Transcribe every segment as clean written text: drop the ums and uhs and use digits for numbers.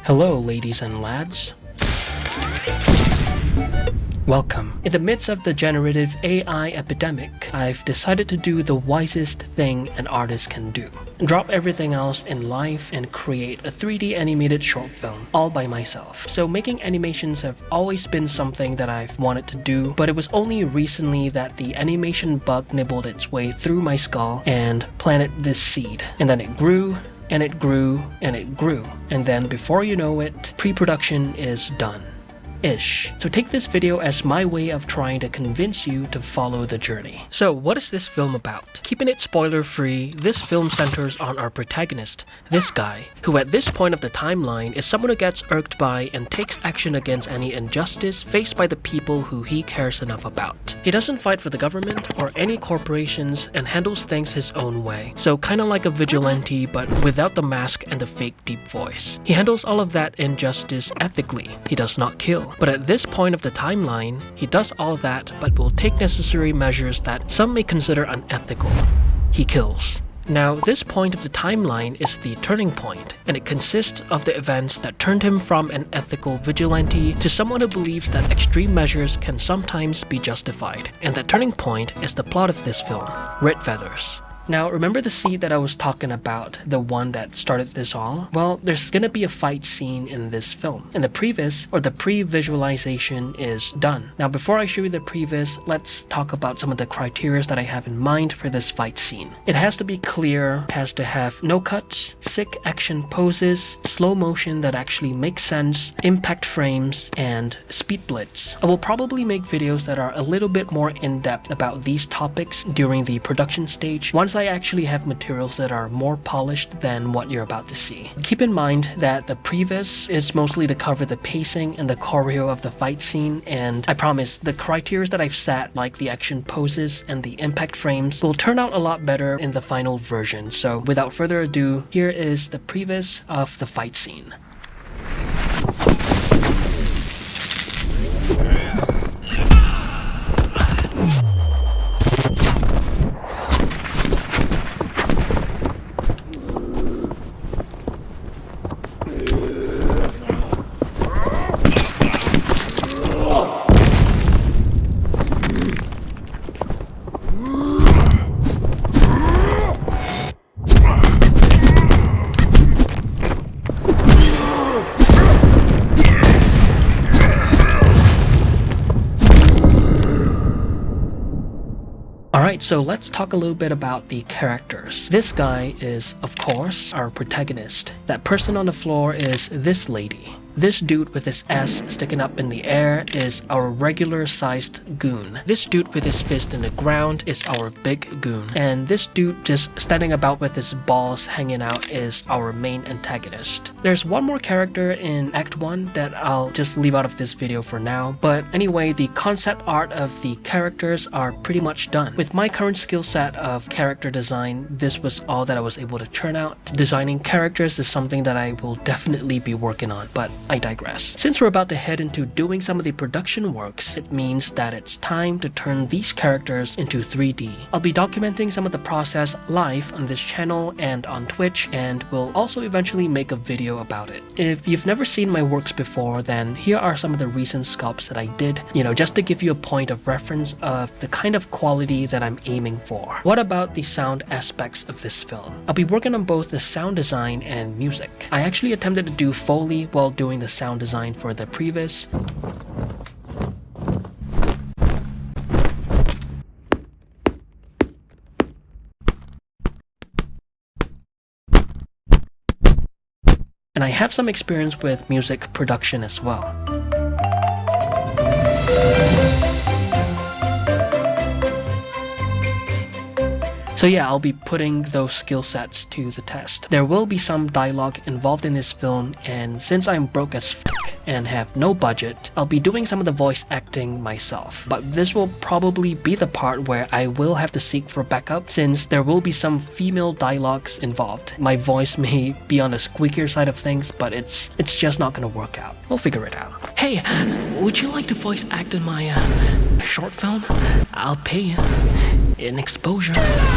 Hello, ladies and lads. Welcome. In the midst of the generative AI epidemic, I've decided to do the wisest thing an artist can do. Drop everything else in life and create a 3D animated short film all by myself. So making animations have always been something that I've wanted to do, but it was only recently that the animation bug nibbled its way through my skull and planted this seed. And then it grew, and it grew, and it grew. And then before you know it, pre-production is done. So take this video as my way of trying to convince you to follow the journey. So what is this film about? Keeping it spoiler free, this film centers on our protagonist, this guy, who at this point of the timeline is someone who gets irked by and takes action against any injustice faced by the people who he cares enough about. He doesn't fight for the government or any corporations and handles things his own way. So kinda like a vigilante but without the mask and the fake deep voice. He handles all of that injustice ethically. He does not kill. But at this point of the timeline, he does all that but will take necessary measures that some may consider unethical. He kills. Now, this point of the timeline is the turning point, and it consists of the events that turned him from an ethical vigilante to someone who believes that extreme measures can sometimes be justified. And that turning point is the plot of this film, Red Feathers. Now, remember the seed that I was talking about, the one that started this all? Well, there's gonna be a fight scene in this film, and the previz, or the pre-visualization, is done. Now, before I show you the previz, let's talk about some of the criteria that I have in mind for this fight scene. It has to be clear, has to have no cuts, sick action poses, slow motion that actually makes sense, impact frames, and speed blitz. I will probably make videos that are a little bit more in-depth about these topics during the production stage, once I actually have materials that are more polished than what you're about to see. Keep in mind that the previz is mostly to cover the pacing and the choreo of the fight scene, and I promise the criteria that I've set, like the action poses and the impact frames, will turn out a lot better in the final version. So without further ado, here is the previz of the fight scene. Alright, so let's talk a little bit about the characters. This guy is, of course, our protagonist. That person on the floor is this lady. This dude with his ass sticking up in the air is our regular-sized goon. This dude with his fist in the ground is our big goon. And this dude just standing about with his balls hanging out is our main antagonist. There's one more character in Act 1 that I'll just leave out of this video for now. But anyway, the concept art of the characters are pretty much done. With my current skill set of character design, this was all that I was able to churn out. Designing characters is something that I will definitely be working on, but I digress. Since we're about to head into doing some of the production works, it means that it's time to turn these characters into 3D. I'll be documenting some of the process live on this channel and on Twitch, and will also eventually make a video about it. If you've never seen my works before, then here are some of the recent sculpts that I did, just to give you a point of reference of the kind of quality that I'm aiming for. What about the sound aspects of this film? I'll be working on both the sound design and music. I actually attempted to do Foley while doing the sound design for the previz. And I have some experience with music production as well. So yeah, I'll be putting those skill sets to the test. There will be some dialogue involved in this film, and since I'm broke as f and have no budget, I'll be doing some of the voice acting myself. But this will probably be the part where I will have to seek for backup, since there will be some female dialogues involved. My voice may be on the squeakier side of things, but it's just not gonna work out. We'll figure it out. Hey, would you like to voice act in my short film? I'll pay you. in exposure.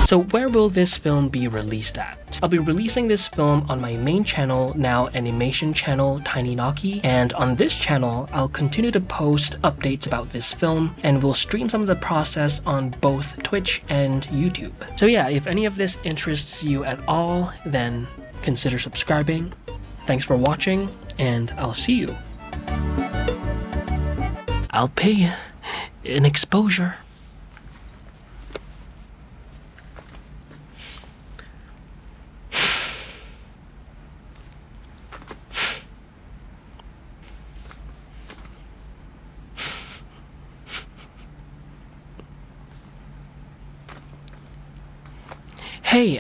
So where will this film be released at? I'll be releasing this film on my main channel, now animation channel Tiny Naki, and on this channel I'll continue to post updates about this film and will stream some of the process on both Twitch and YouTube. So yeah, if any of this interests you at all, then consider subscribing. Thanks for watching, and I'll see you. I'll pay you in exposure. Hey,